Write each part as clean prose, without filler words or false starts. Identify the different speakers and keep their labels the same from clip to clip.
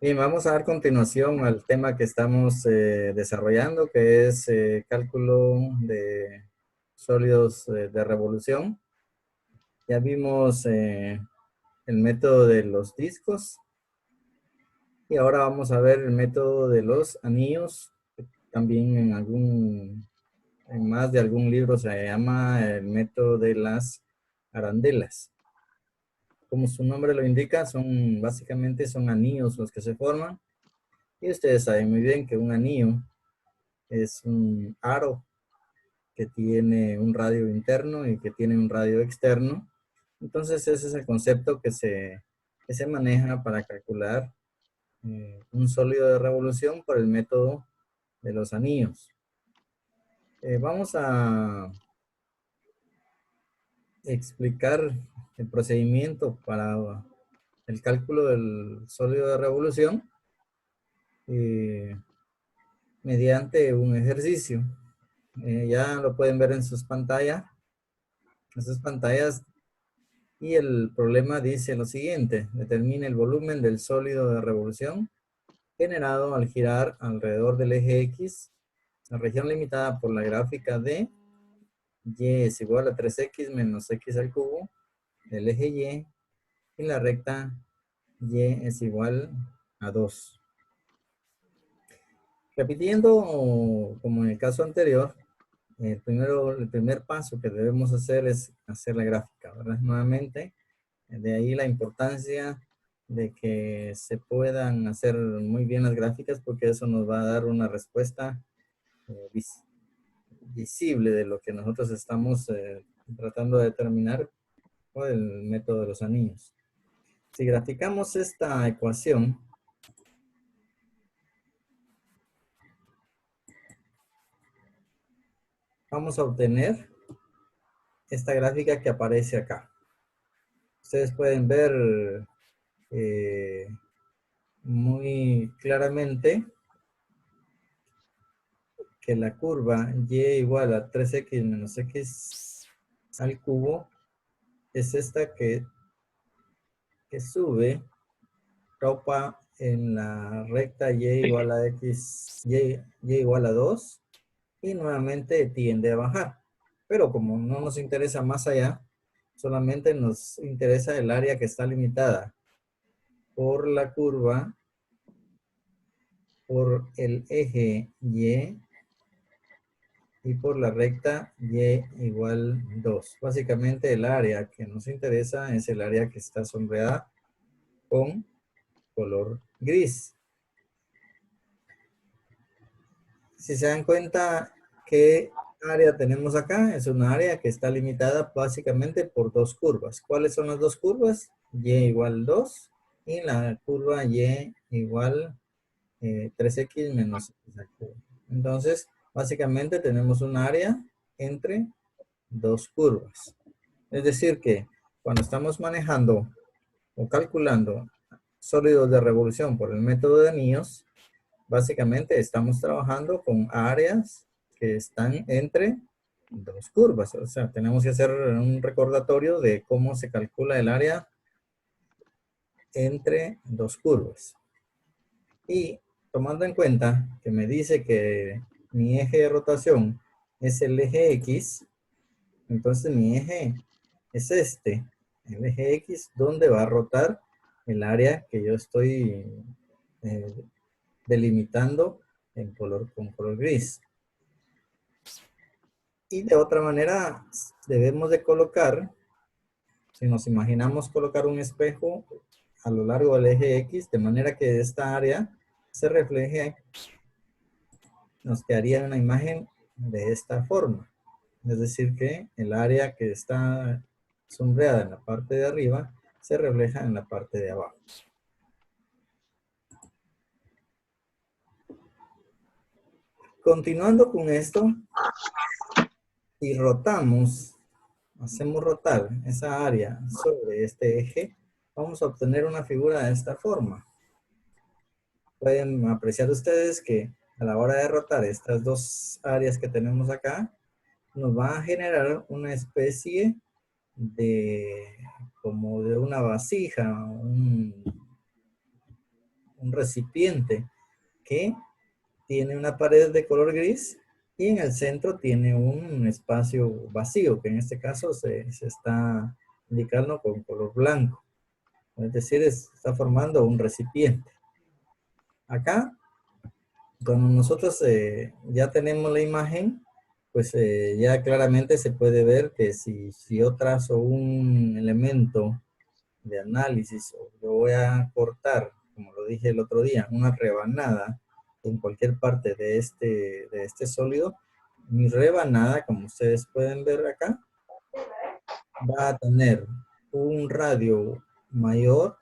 Speaker 1: Bien, vamos a dar continuación al tema que estamos desarrollando, que es cálculo de sólidos de revolución. Ya vimos el método de los discos y ahora vamos a ver el método de los anillos. También en más de algún libro se llama el método de las arandelas. Como su nombre lo indica, básicamente son anillos los que se forman. Y ustedes saben muy bien que un anillo es un aro que tiene un radio interno y que tiene un radio externo. Entonces ese es el concepto que se maneja para calcular un sólido de revolución por el método de los anillos. Vamos a explicar el procedimiento para el cálculo del sólido de revolución eh, mediante un ejercicio. Ya lo pueden ver en sus pantallas. En sus pantallas. Y el problema dice lo siguiente: determine el volumen del sólido de revolución generado al girar alrededor del eje X, la región limitada por la gráfica de Y es igual a 3X menos X al cubo del eje y la recta Y es igual a 2. Repitiendo como en el caso anterior, el primer paso que debemos hacer es hacer la gráfica, ¿verdad? Nuevamente, de ahí la importancia de que se puedan hacer muy bien las gráficas, porque eso nos va a dar una respuesta eh, vis- visible de lo que nosotros estamos tratando de determinar con el método de los anillos. Si graficamos esta ecuación, vamos a obtener esta gráfica que aparece acá. Ustedes pueden ver eh, muy claramente que la curva y igual a 3x menos x al cubo es esta que sube, topa en la recta y igual a x, y igual a 2 y nuevamente tiende a bajar. Pero como no nos interesa más allá, solamente nos interesa el área que está limitada por la curva, por el eje y por la recta y igual 2. Básicamente el área que nos interesa es el área que está sombreada con color gris. Si se dan cuenta, ¿qué área tenemos acá? Es una área que está limitada básicamente por dos curvas. ¿Cuáles son las dos curvas? Y igual 2 y la curva y igual 3x menos x al cubo. Entonces, básicamente tenemos un área entre dos curvas. Es decir que cuando estamos manejando o calculando sólidos de revolución por el método de anillos, básicamente estamos trabajando con áreas que están entre dos curvas. O sea, tenemos que hacer un recordatorio de cómo se calcula el área entre dos curvas. Y tomando en cuenta que me dice que mi eje de rotación es el eje X, entonces mi eje es este, el eje X, donde va a rotar el área que yo estoy eh, delimitando con color gris. Y de otra manera, debemos de colocar, si nos imaginamos colocar un espejo a lo largo del eje X, de manera que esta área se refleje, nos quedaría una imagen de esta forma. Es decir que el área que está sombreada en la parte de arriba se refleja en la parte de abajo. Continuando con esto, si rotamos, hacemos rotar esa área sobre este eje, vamos a obtener una figura de esta forma. Pueden apreciar ustedes que a la hora de rotar estas dos áreas que tenemos acá, nos va a generar una especie de, como de una vasija, un recipiente que tiene una pared de color gris y en el centro tiene un espacio vacío, que en este caso se está indicando con color blanco. Es decir, está formando un recipiente. Acá, cuando nosotros ya tenemos la imagen, pues ya claramente se puede ver que si yo trazo un elemento de análisis, o yo voy a cortar, como lo dije el otro día, una rebanada en cualquier parte de este sólido, mi rebanada, como ustedes pueden ver acá, va a tener un radio mayor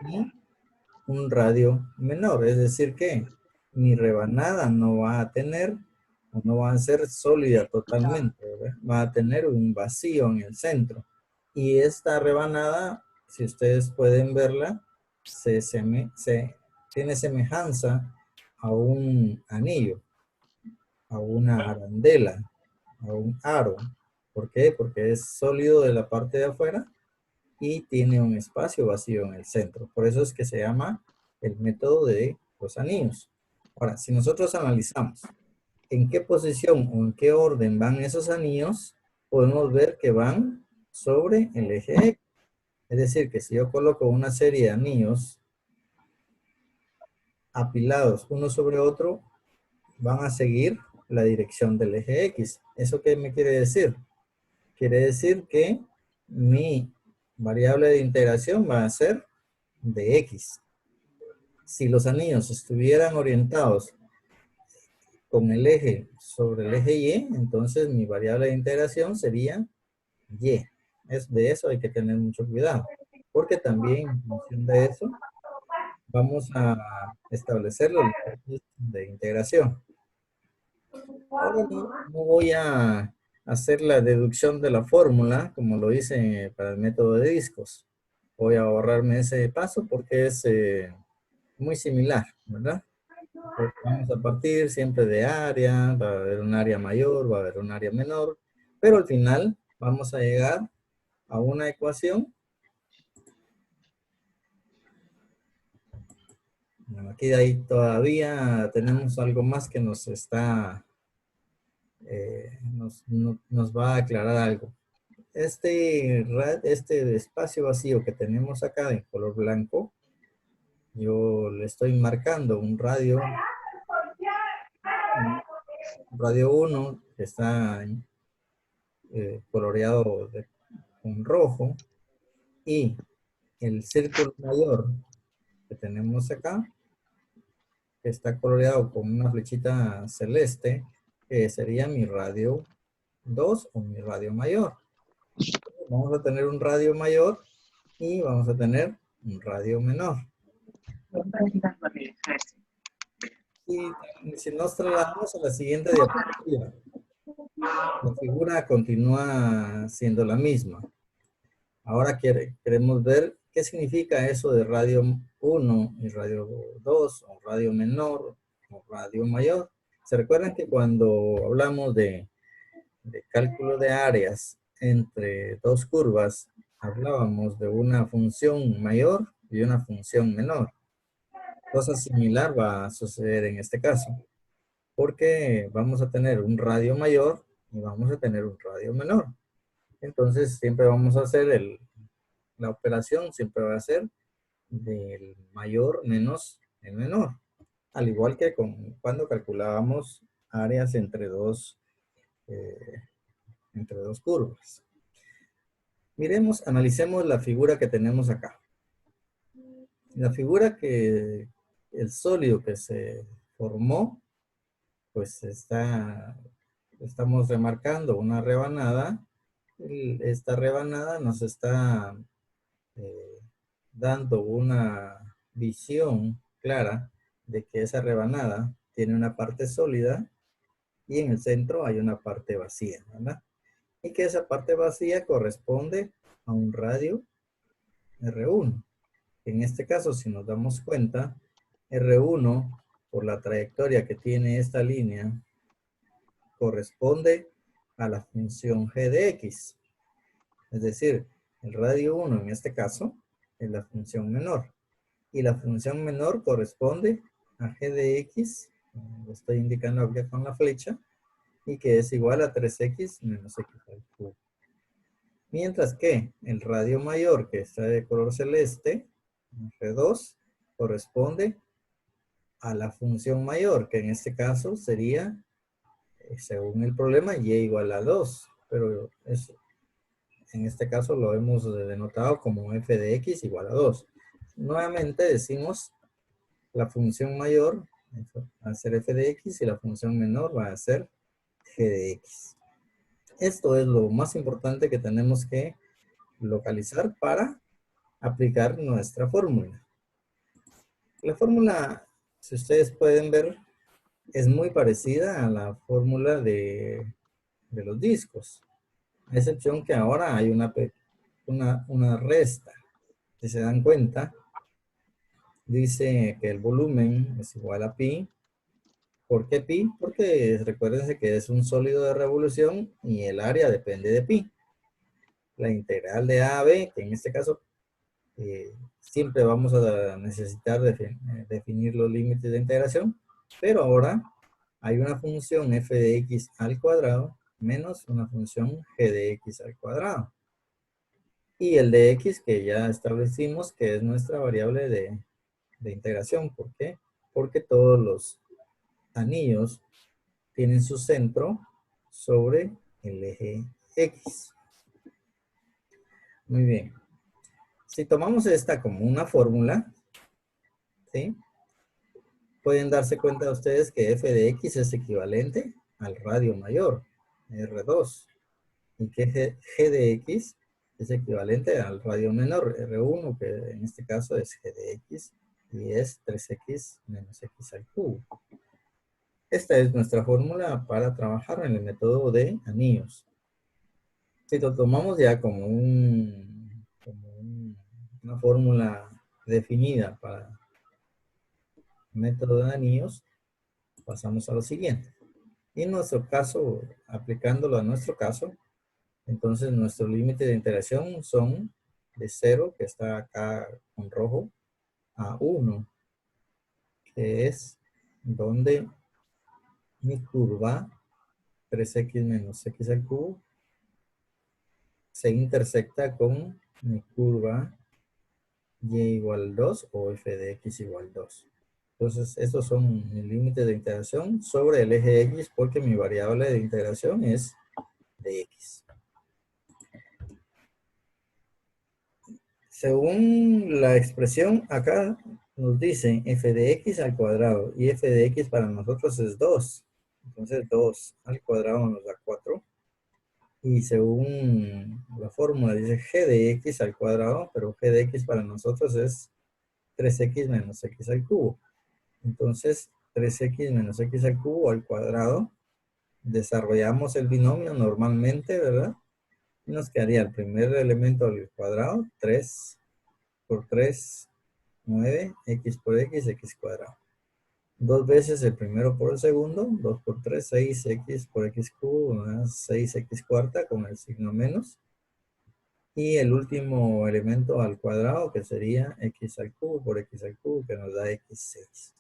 Speaker 1: y un radio menor. Es decir que mi rebanada no va a tener, o no va a ser sólida totalmente, ¿verdad? Va a tener un vacío en el centro. Y esta rebanada, si ustedes pueden verla, tiene semejanza a un anillo, a una arandela, a un aro. ¿Por qué? Porque es sólido de la parte de afuera y tiene un espacio vacío en el centro. Por eso es que se llama el método de los anillos. Ahora, si nosotros analizamos en qué posición o en qué orden van esos anillos, podemos ver que van sobre el eje X. Es decir, que si yo coloco una serie de anillos apilados uno sobre otro, van a seguir la dirección del eje X. ¿Eso qué me quiere decir? Quiere decir que mi variable de integración va a ser de X. Si los anillos estuvieran orientados con el eje sobre el eje Y, entonces mi variable de integración sería Y. De eso hay que tener mucho cuidado, porque también en función de eso vamos a establecer los límites de integración. Ahora no voy a hacer la deducción de la fórmula, como lo hice para el método de discos. Voy a ahorrarme ese paso porque es muy similar, ¿verdad? Pues vamos a partir siempre de área, va a haber un área mayor, va a haber un área menor, pero al final vamos a llegar a una ecuación. Bueno, aquí de ahí todavía tenemos algo más que nos está, nos va a aclarar algo. Este espacio vacío que tenemos acá en color blanco, yo le estoy marcando un radio 1 que está coloreado con rojo, y el círculo mayor que tenemos acá, que está coloreado con una flechita celeste, que sería mi radio 2 o mi radio mayor. Vamos a tener un radio mayor y vamos a tener un radio menor. Y si nos trasladamos a la siguiente diapositiva, la figura continúa siendo la misma. Ahora queremos ver qué significa eso de radio 1 y radio 2, o radio menor o radio mayor. ¿Se recuerdan que cuando hablamos de cálculo de áreas entre dos curvas, hablábamos de una función mayor y una función menor? Cosa similar va a suceder en este caso, porque vamos a tener un radio mayor y vamos a tener un radio menor. Entonces siempre vamos a hacer la operación, siempre va a ser del mayor menos el menor. Al igual que cuando calculábamos áreas eh, entre dos curvas. Miremos, analicemos la figura que tenemos acá. La figura que el sólido que se formó, pues estamos remarcando una rebanada. Esta rebanada nos está eh, dando una visión clara de que esa rebanada tiene una parte sólida y en el centro hay una parte vacía, ¿verdad? Y que esa parte vacía corresponde a un radio R1. En este caso, si nos damos cuenta, R1, por la trayectoria que tiene esta línea, corresponde a la función g de x. Es decir, el radio 1 en este caso es la función menor. y la función menor corresponde a g de x, lo estoy indicando aquí con la flecha, y que es igual a 3x menos x al cubo. Mientras que el radio mayor, que está de color celeste, R2, corresponde a la función mayor, que en este caso sería, según el problema, y igual a 2. Pero en este caso lo hemos denotado como f de x igual a 2. Nuevamente decimos la función mayor va a ser f de x y la función menor va a ser g de x. Esto es lo más importante que tenemos que localizar para aplicar nuestra fórmula. La fórmula, si ustedes pueden ver, es muy parecida a la fórmula de los discos, a excepción que ahora hay una resta. Si se dan cuenta, dice que el volumen es igual a pi. ¿Por qué pi? Porque recuérdense que es un sólido de revolución y el área depende de pi. La integral de A a B, que en este caso siempre vamos a necesitar definir los límites de integración, pero ahora hay una función f de x al cuadrado menos una función g de x al cuadrado. Y el de x que ya establecimos que es nuestra variable de integración. ¿Por qué? Porque todos los anillos tienen su centro sobre el eje X. Muy bien. Si tomamos esta como una fórmula, ¿sí? Pueden darse cuenta ustedes que f de x es equivalente al radio mayor, R2, y que g de x es equivalente al radio menor, R1, que en este caso es g de x, y es 3x menos x al cubo. Esta es nuestra fórmula para trabajar en el método de anillos. Si lo tomamos ya como una fórmula definida para el método de anillos, pasamos a lo siguiente. Y en nuestro caso, aplicándolo a nuestro caso, entonces nuestro límite de integración son de 0, que está acá con rojo, a 1, que es donde mi curva 3x menos x al cubo se intersecta con mi curva y igual 2 o f de x igual 2. Entonces, estos son mis límites de integración sobre el eje X porque mi variable de integración es de X. Según la expresión acá nos dice f de x al cuadrado y f de x para nosotros es 2. Entonces 2 al cuadrado nos da 4. Y según la fórmula dice g de x al cuadrado, pero g de x para nosotros es 3x menos x al cubo. Entonces 3x menos x al cubo al cuadrado. Desarrollamos el binomio normalmente, ¿verdad? Y nos quedaría el primer elemento al cuadrado, 3 por 3, 9, x por x cuadrado. Dos veces el primero por el segundo, 2 por 3, 6x por x cubo, más 6x cuarta con el signo menos. Y el último elemento al cuadrado, que sería x al cubo por x al cubo, que nos da x6.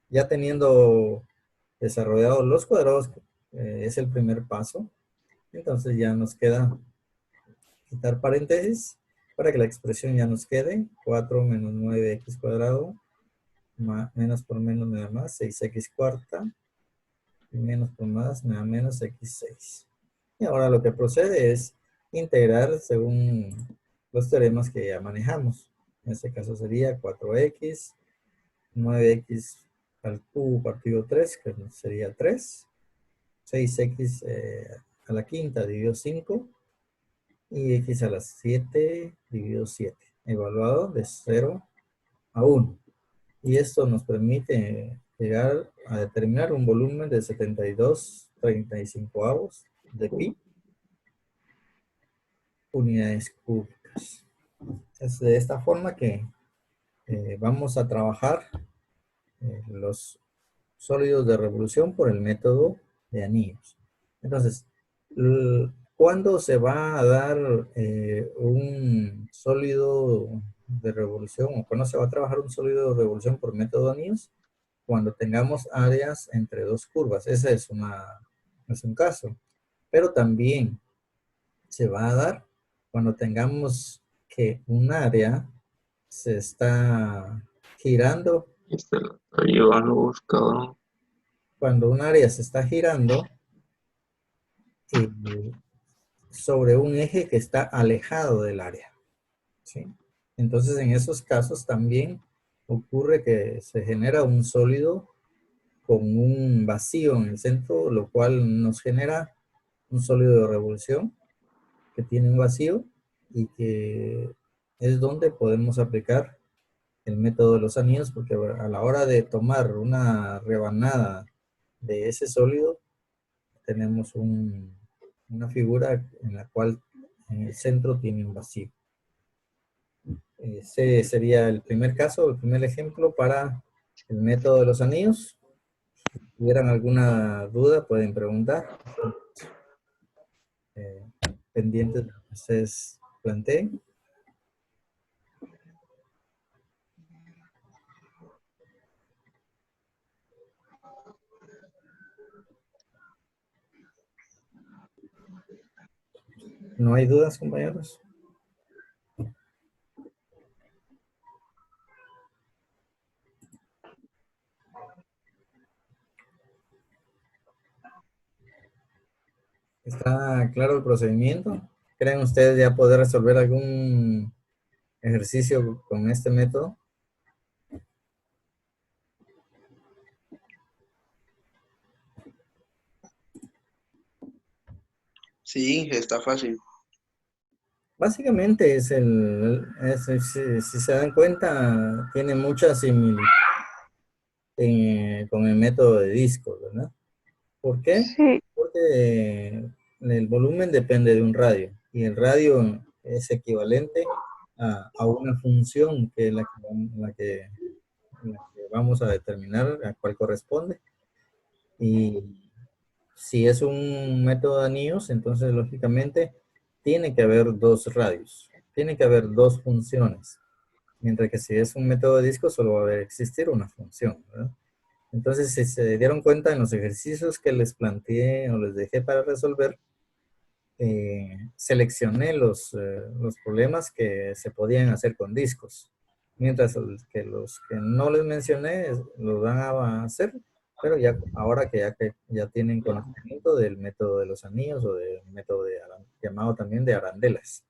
Speaker 1: Ya teniendo desarrollados los cuadrados, es el primer paso. Entonces ya nos queda quitar paréntesis para que la expresión ya nos quede 4 menos 9x cuadrado, menos por menos me da más, 6x cuarta, y menos por más me da menos x6. Y ahora lo que procede es integrar según los teoremas que ya manejamos. En este caso sería 4x, 9x al cubo partido 3, que sería 3, 6x a la quinta dividido 5, y x a la 7 dividido 7, evaluado de 0 a 1. Y esto nos permite llegar a determinar un volumen de 72,35 de pi unidades cúbicas. Es de esta forma que vamos a trabajar los sólidos de revolución por el método de anillos. Entonces, ¿cuándo se va a dar un sólido de revolución, o cuándo se va a trabajar un sólido de revolución por método de anillos, cuando tengamos áreas entre dos curvas. Ese es un caso. Pero también se va a dar cuando tengamos que un área se está girando.
Speaker 2: Este lo estoy llevando buscador.
Speaker 1: Cuando un área se está girando eh, sobre un eje que está alejado del área, ¿sí? Entonces, en esos casos también ocurre que se genera un sólido con un vacío en el centro, lo cual nos genera un sólido de revolución que tiene un vacío y que es donde podemos aplicar el método de los anillos, porque a la hora de tomar una rebanada de ese sólido, tenemos una figura en la cual en el centro tiene un vacío. Ese sería el primer caso, el primer ejemplo para el método de los anillos. Si tuvieran alguna duda, pueden preguntar. Eh, Pendientes de lo que ustedes planteen. ¿No hay dudas, compañeros? ¿Está claro el procedimiento? ¿Creen ustedes ya poder resolver algún ejercicio con este método?
Speaker 3: Sí, está fácil.
Speaker 1: Básicamente si se dan cuenta, tiene mucha similitud con el método de disco, ¿verdad? ¿Por qué?
Speaker 4: Sí,
Speaker 1: Porque el volumen depende de un radio y el radio es equivalente a una función que es la que vamos a determinar a cuál corresponde. Y si es un método de anillos, entonces lógicamente tiene que haber dos radios, tiene que haber dos funciones, mientras que si es un método de disco solo va a existir una función, ¿verdad? Entonces, si se dieron cuenta en los ejercicios que les planteé o les dejé para resolver, seleccioné los problemas que se podían hacer con discos, mientras los que no les mencioné los van a hacer, pero ya ahora que ya tienen conocimiento del método de los anillos o del método llamado también de arandelas.